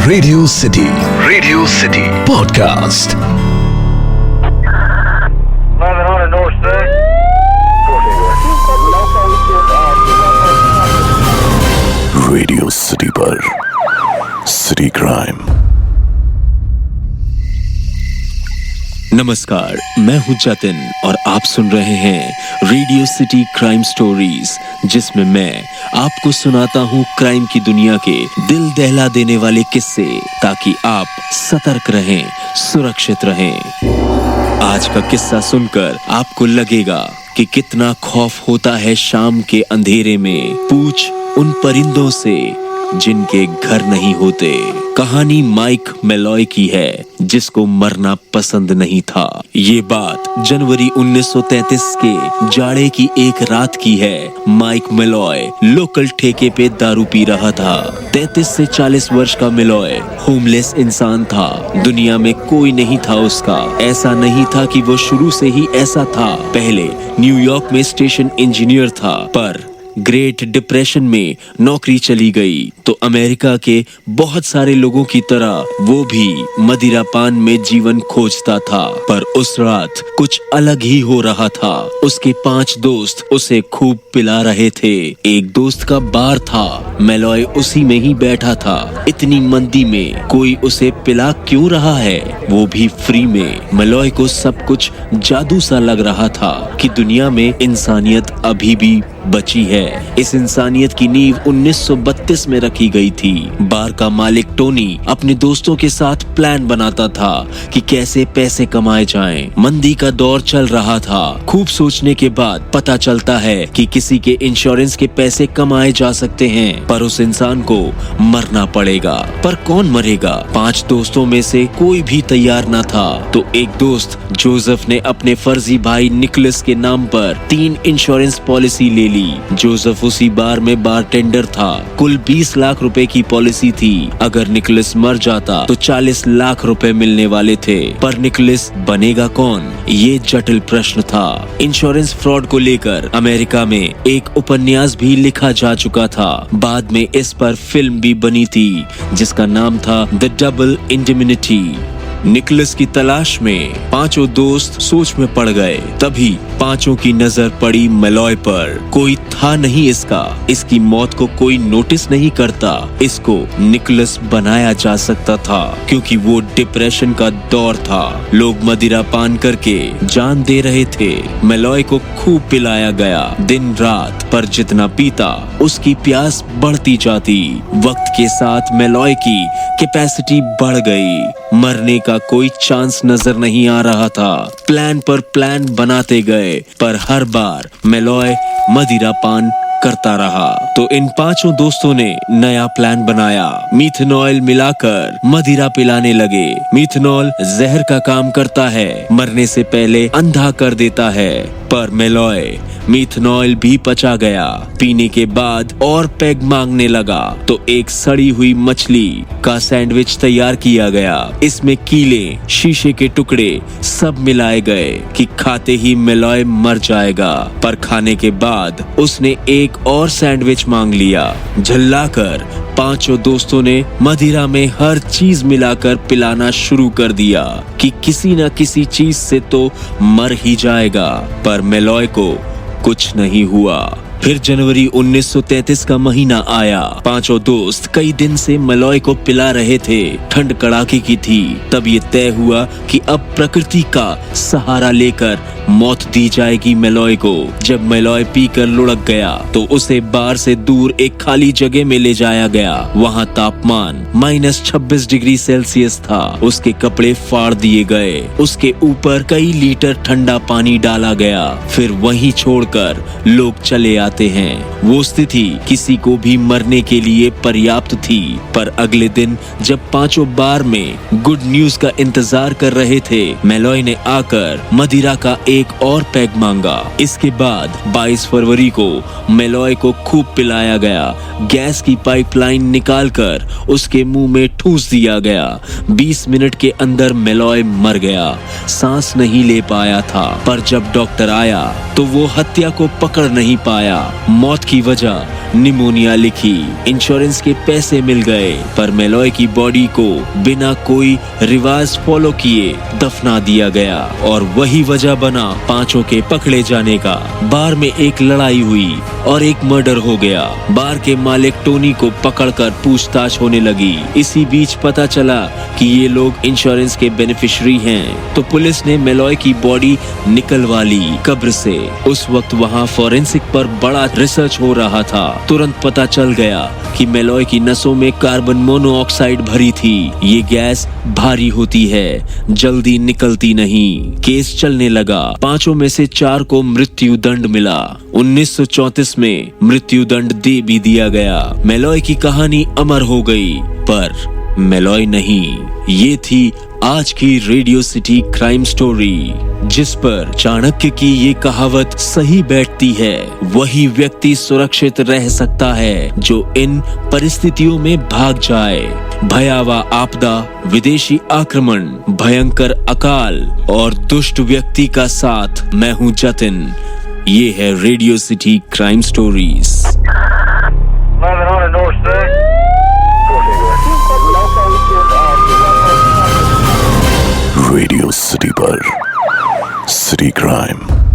Radio city podcast. Radio city पर city crime. नमस्कार, मैं हूं जतिन और आप सुन रहे हैं रेडियो सिटी क्राइम स्टोरीज, जिसमें मैं आपको सुनाता हूं क्राइम की दुनिया के दिल दहला देने वाले किस्से, ताकि आप सतर्क रहें, सुरक्षित रहें। आज का किस्सा सुनकर आपको लगेगा कि कितना खौफ होता है शाम के अंधेरे में। पूछ उन परिंदों से जिनके घर नहीं होते। कहानी माइक मेलॉय की है, जिसको मरना पसंद नहीं था। ये बात जनवरी 1933 के जाड़े की एक रात की है। माइक मेलॉय लोकल ठेके पे दारू पी रहा था। 33 से 40 वर्ष का मेलॉय होमलेस इंसान था। दुनिया में कोई नहीं था उसका। ऐसा नहीं था कि वो शुरू से ही ऐसा था। पहले न्यूयॉर्क में स्टेशन इंजीनियर था, पर ग्रेट डिप्रेशन में नौकरी चली गई तो अमेरिका के बहुत सारे लोगों की तरह वो भी मदिरापान में जीवन खोजता था। पर उस रात कुछ अलग ही हो रहा था। उसके 5 दोस्त उसे खूब पिला रहे थे। एक दोस्त का बार था, मेलॉय उसी में ही बैठा था। इतनी मंदी में कोई उसे पिला क्यों रहा है, वो भी फ्री में। मेलॉय को सब कुछ जादू सा लग रहा था कि दुनिया में इंसानियत अभी भी बची है। इस इंसानियत की नींव 1932 में रखी गई थी। बार का मालिक टोनी अपने दोस्तों के साथ प्लान बनाता था कि कैसे पैसे कमाए जाएं। मंदी का दौर चल रहा था। खूब सोचने के बाद पता चलता है कि किसी के इंश्योरेंस के पैसे कमाए जा सकते हैं, पर उस इंसान को मरना पड़ेगा। पर कौन मरेगा? 5 दोस्तों में से कोई भी तैयार न था। तो एक दोस्त जोसेफ ने अपने फर्जी भाई निकोलस के नाम पर 3 इंश्योरेंस पॉलिसी ले ली। जोसेफ उसी बार में बारटेंडर था। कुल 20 लाख रुपए की पॉलिसी थी। अगर निकोलस मर जाता तो 40 लाख रुपए मिलने वाले थे। पर निकोलस बनेगा कौन, ये जटिल प्रश्न था। इंश्योरेंस फ्रॉड को लेकर अमेरिका में एक उपन्यास भी लिखा जा चुका था। बाद में इस पर फिल्म भी बनी थी, जिसका नाम था द डबल इंडेमनिटी। निकोलस की तलाश में 5 दोस्त सोच में पड़ गए। तभी 5 की नजर पड़ी मेलॉय पर। कोई था नहीं इसकी मौत को कोई नोटिस नहीं करता। इसको निकोलस बनाया जा सकता था, क्योंकि वो डिप्रेशन का दौर था। लोग मदिरा पान करके जान दे रहे थे। मेलॉय को खूब पिलाया गया दिन रात, पर जितना पीता उसकी प्यास बढ़ती जाती। वक्त के साथ मेलॉय की कैपेसिटी बढ़ गई। मरने का कोई चांस नजर नहीं आ रहा था। प्लान पर प्लान बनाते गए, पर हर बार मेलॉय मदिरा पान करता रहा। तो इन 5 दोस्तों ने नया प्लान बनाया। मिथेनॉल मिलाकर मदिरा पिलाने लगे। मिथेनॉल जहर का काम करता है, मरने से पहले अंधा कर देता है। पर मेलॉय मिथेनॉल भी पचा गया। पीने के बाद और पैग मांगने लगा तो एक सड़ी हुई मछली का सैंडविच तैयार किया गया। इसमें कीले, शीशे के टुकड़े सब मिलाए गए कि खाते ही मेलॉय मर जाएगा। पर खाने के बाद उसने एक और सैंडविच मांग लिया। झल्लाकर 5 दोस्तों ने मदिरा में हर चीज मिलाकर पिलाना शुरू कर दिया कि किसी न किसी चीज से तो मर ही जाएगा। पर मेलॉय को कुछ नहीं हुआ। फिर जनवरी 1933 का महीना आया। 5 दोस्त कई दिन से मेलॉय को पिला रहे थे। ठंड कड़ाके की थी। तब ये तय हुआ कि अब प्रकृति का सहारा लेकर मौत दी जाएगी मेलॉय को। जब मेलॉय पीकर लुढ़क गया तो उसे बार से दूर एक खाली जगह में ले जाया गया। वहाँ तापमान -26 डिग्री सेल्सियस था। उसके कपड़े फाड़ दिए गए। उसके ऊपर कई लीटर ठंडा पानी डाला गया। फिर वहीं छोड़कर लोग चले आते हैं। वो स्थिति किसी को भी मरने के लिए पर्याप्त थी। पर अगले दिन जब 5 बार में गुड न्यूज का इंतजार कर रहे थे, मेलॉय ने आकर मदिरा का एक और पैग मांगा। इसके बाद 22 फरवरी को मेलॉय को खूब पिलाया गया। गैस की पाइपलाइन निकालकर उसके मुंह में ठूस दिया गया। 20 मिनट के अंदर मेलॉय मर गया। सांस नहीं ले पाया था। पर जब डॉक्टर आया तो वो हत्या को पकड़ नहीं पाया। बताया। मौत की वजह निमोनिया लिखी। इंश्योरेंस के पैसे मिल गए, पर मेलॉय की बॉडी को बिना कोई रिवाज फॉलो किए दफना दिया गया और वही वजह बना पांचों के पकड़े जाने का। बार में एक लड़ाई हुई और एक मर्डर हो गया। बार के मालिक टोनी को पकड़कर पूछताछ होने लगी। इसी बीच पता चला कि ये लोग इंश्योरेंस के बेनिफिशियरी हैं, तो पुलिस ने मेलॉय की बॉडी निकलवा ली कब्र से। उस वक्त वहाँ फॉरेंसिक पर बड़ा रिसर्च हो रहा था। तुरंत पता चल गया कि मेलॉय की नसों में कार्बन मोनोऑक्साइड भरी थी। ये गैस भारी होती है, जल्दी निकलती नहीं। केस चलने लगा। पांचों में से 4 को मृत्यु दंड मिला। 1934 में मृत्यु दंड दे भी दिया गया। मेलॉय की कहानी अमर हो गई, पर मेलॉय नहीं। ये थी आज की रेडियो सिटी क्राइम स्टोरी, जिस पर चाणक्य की ये कहावत सही बैठती है। वही व्यक्ति सुरक्षित रह सकता है जो इन परिस्थितियों में भाग जाए। भयावह आपदा, विदेशी आक्रमण, भयंकर अकाल और दुष्ट व्यक्ति का साथ। मैं हूँ जतिन। ये है radio city crime stories. Radio city पर सिटी क्राइम।